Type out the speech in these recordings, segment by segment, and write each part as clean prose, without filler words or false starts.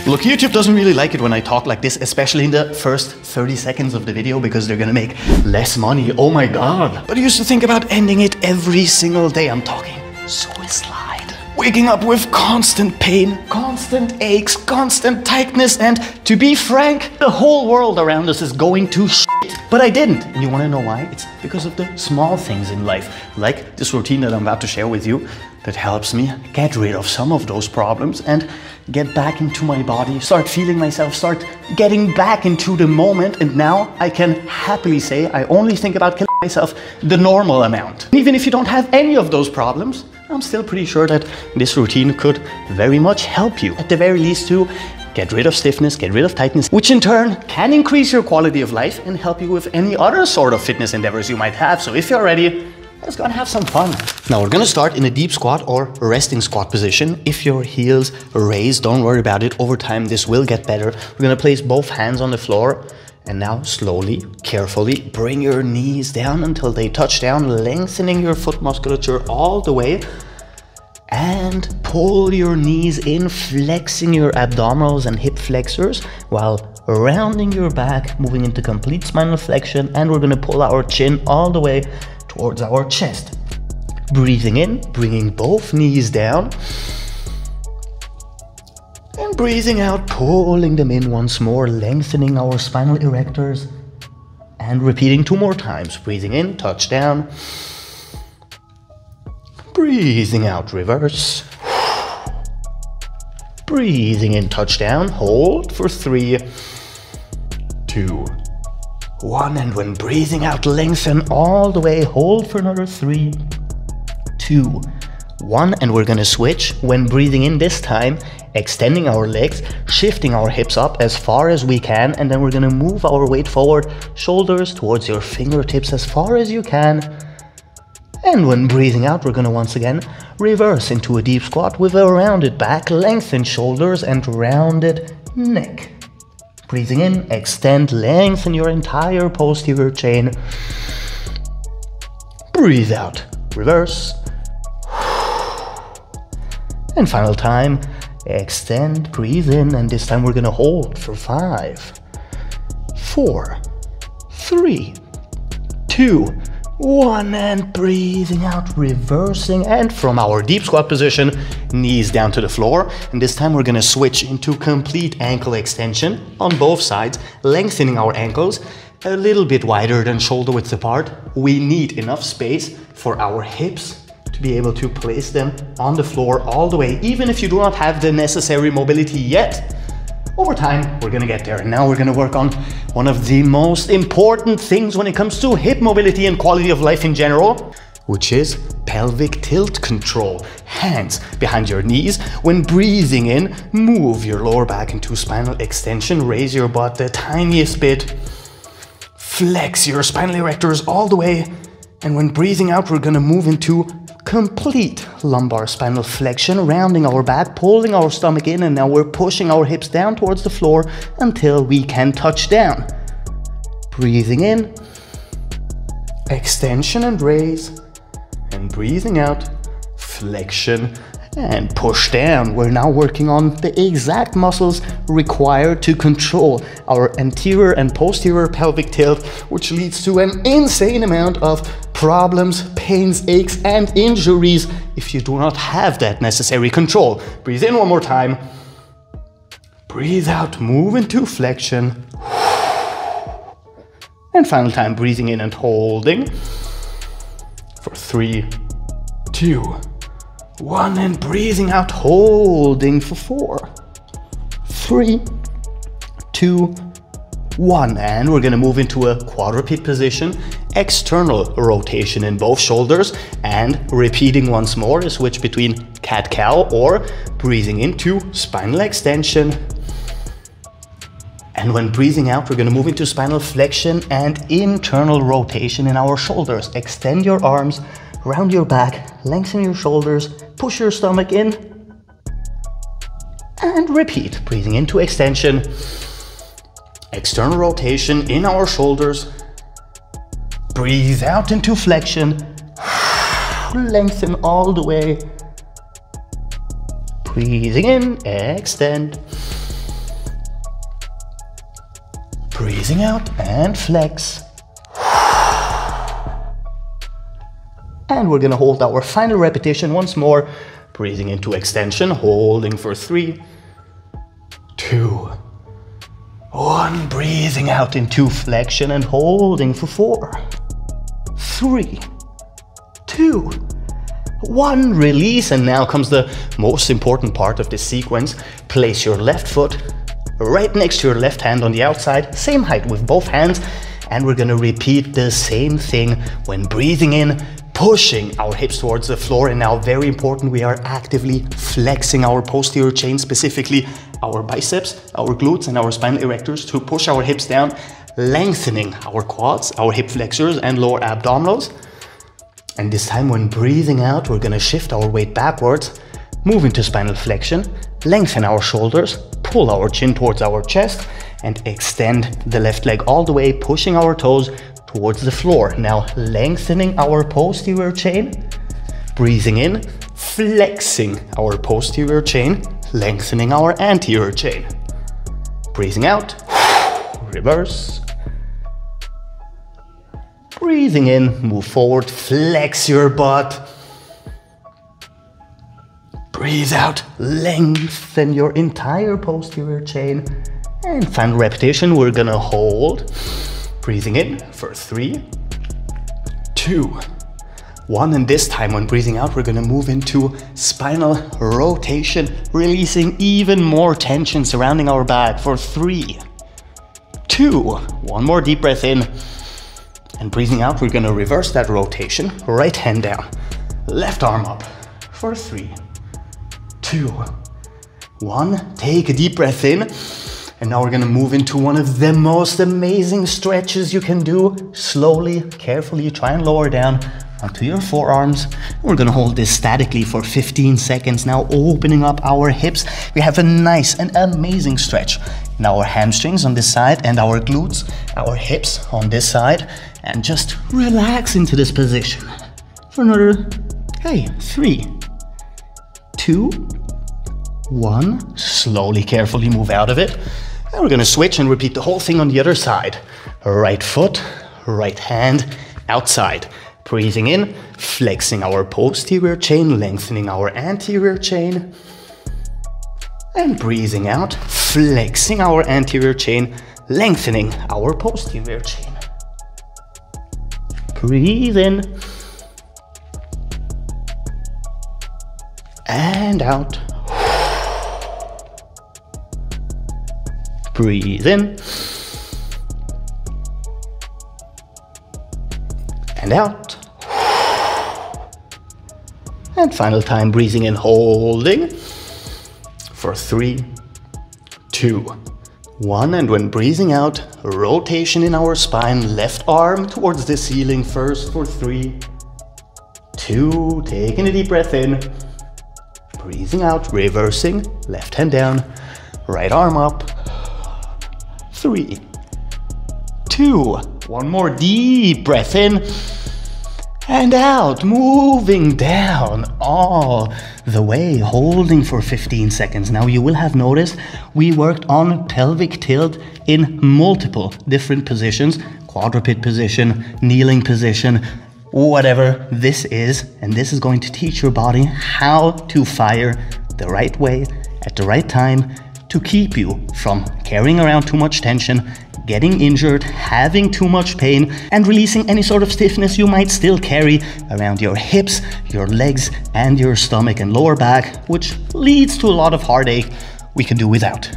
Look, YouTube doesn't really like it when I talk like this, especially in the first 30 seconds of the video, because they're gonna make less money. Oh my God. But I used to think about ending it every single day. I'm talking suicide. Waking up with constant pain, constant aches, constant tightness, and to be frank, the whole world around us is going to shit. But I didn't. And you wanna know why? It's because of the small things in life, like this routine that I'm about to share with you, that helps me get rid of some of those problems and get back into my body, start feeling myself, start getting back into the moment. And now I can happily say I only think about killing myself the normal amount. Even if you don't have any of those problems, I'm still pretty sure that this routine could very much help you, at the very least, to get rid of stiffness, get rid of tightness, which in turn can increase your quality of life and help you with any other sort of fitness endeavors you might have. So if you're ready, let's go and have some fun. Now we're gonna start in a deep squat or resting squat position. If your heels raised, don't worry about it. Over time, this will get better. We're gonna place both hands on the floor. And now slowly, carefully, bring your knees down until they touch down, lengthening your foot musculature all the way. And pull your knees in, flexing your abdominals and hip flexors while rounding your back, moving into complete spinal flexion. And we're gonna pull our chin all the way towards our chest. Breathing in, bringing both knees down. And breathing out, pulling them in once more, lengthening our spinal erectors. And repeating 2 more times. Breathing in, touch down. Breathing out, reverse. Breathing in, touch down, hold for 3, 2, 1. And when breathing out, lengthen all the way, hold for another 3, 2, 1. And we're gonna switch. When breathing in this time, extending our legs, shifting our hips up as far as we can, and then we're gonna move our weight forward, shoulders towards your fingertips as far as you can. And when breathing out, we're gonna once again reverse into a deep squat with a rounded back, lengthened shoulders, and rounded neck. Breathing in, extend, lengthen your entire posterior chain. Breathe out, reverse. And final time, extend, breathe in, and this time we're gonna hold for 5, 4, 3, 2, 1, and breathing out, reversing, and from our deep squat position, knees down to the floor. And this time we're gonna switch into complete ankle extension on both sides, lengthening our ankles a little bit wider than shoulder width apart. We need enough space for our hips to be able to place them on the floor all the way, even if you do not have the necessary mobility yet. Over time, we're gonna get there. And now we're gonna work on one of the most important things when it comes to hip mobility and quality of life in general, which is pelvic tilt control. Hands behind your knees. When breathing in, move your lower back into spinal extension, raise your butt the tiniest bit, flex your spinal erectors all the way. And when breathing out, we're gonna move into complete lumbar spinal flexion, rounding our back, pulling our stomach in, and now we're pushing our hips down towards the floor until we can touch down. Breathing in, extension and raise, and breathing out, flexion and push down. We're now working on the exact muscles required to control our anterior and posterior pelvic tilt, which leads to an insane amount of problems, pains, aches, and injuries if you do not have that necessary control. Breathe in one more time. Breathe out, move into flexion. And final time, breathing in and holding for 3, 2, 1, and breathing out, holding for 4, 3, 2, 1. And we're gonna move into a quadruped position, external rotation in both shoulders, and repeating once more a switch between cat-cow or breathing into spinal extension. And when breathing out, we're gonna move into spinal flexion and internal rotation in our shoulders. Extend your arms, round your back, lengthen your shoulders, push your stomach in, and repeat. Breathing into extension, external rotation in our shoulders, breathe out into flexion, lengthen all the way, breathing in, extend, Breathing out and flex. And we're gonna hold our final repetition once more. Breathing into extension, holding for 3, 2, 1. Breathing out into flexion and holding for 4, 3, 2, 1. Release, and now comes the most important part of this sequence. Place your left foot right next to your left hand on the outside, same height with both hands, and we're gonna repeat the same thing when breathing in, pushing our hips towards the floor. And now, very important, we are actively flexing our posterior chain, specifically our biceps, our glutes, and our spinal erectors to push our hips down, lengthening our quads, our hip flexors, and lower abdominals. And this time, when breathing out, we're gonna shift our weight backwards, move into spinal flexion, lengthen our shoulders, pull our chin towards our chest, and extend the left leg all the way, pushing our toes towards the floor. Now lengthening our posterior chain, breathing in, flexing our posterior chain, lengthening our anterior chain. Breathing out, reverse. Breathing in, move forward, flex your butt. Breathe out, lengthen your entire posterior chain. And final repetition, we're gonna hold. Breathing in for 3, 2, 1. And this time, when breathing out, we're gonna move into spinal rotation, releasing even more tension surrounding our back for 3, 2, 1 more deep breath in. And breathing out, we're gonna reverse that rotation. Right hand down, left arm up for 3, 2, 1. Take a deep breath in. And now we're gonna move into one of the most amazing stretches you can do. Slowly, carefully, try and lower down onto your forearms. We're gonna hold this statically for 15 seconds. Now opening up our hips. We have a nice and amazing stretch in our hamstrings on this side and our glutes, our hips on this side. And just relax into this position for another, 3, 2, 1. Slowly, carefully move out of it. And we're gonna switch and repeat the whole thing on the other side. Right foot, right hand, outside. Breathing in, flexing our posterior chain, lengthening our anterior chain. And breathing out, flexing our anterior chain, lengthening our posterior chain. Breathe in. And out. Breathe in. And out. And final time, breathing in, holding for 3, 2, 1. And when breathing out, rotation in our spine, left arm towards the ceiling first for 3, 2. Taking a deep breath in. Breathing out, reversing, left hand down, right arm up. 3, 2, 1 more deep breath in and out, moving down all the way, holding for 15 seconds. Now you will have noticed we worked on pelvic tilt in multiple different positions, quadruped position, kneeling position, whatever this is, and this is going to teach your body how to fire the right way at the right time to keep you from carrying around too much tension, getting injured, having too much pain, and releasing any sort of stiffness you might still carry around your hips, your legs, and your stomach and lower back, which leads to a lot of heartache we can do without.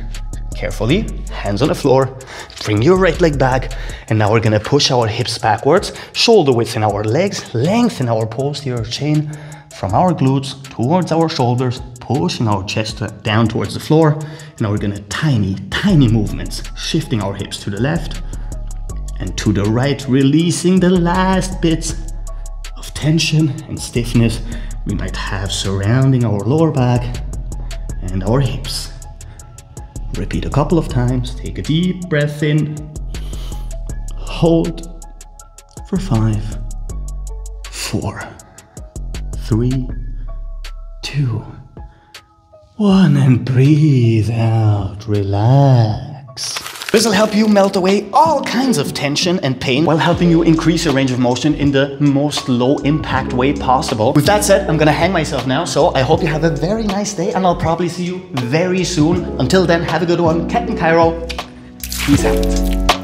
Carefully, hands on the floor, bring your right leg back, and now we're gonna push our hips backwards, shoulder width in our legs, lengthen our posterior chain from our glutes towards our shoulders, pushing our chest down towards the floor. And now we're gonna tiny movements, shifting our hips to the left and to the right, releasing the last bits of tension and stiffness we might have surrounding our lower back and our hips. Repeat a couple of times, take a deep breath in, hold for 5, 4, 3, 2, 1, and breathe out, relax. This will help you melt away all kinds of tension and pain while helping you increase your range of motion in the most low impact way possible. With that said, I'm gonna hang myself now, so I hope you have a very nice day and I'll probably see you very soon. Until then, have a good one. Captain Cairo. Peace out.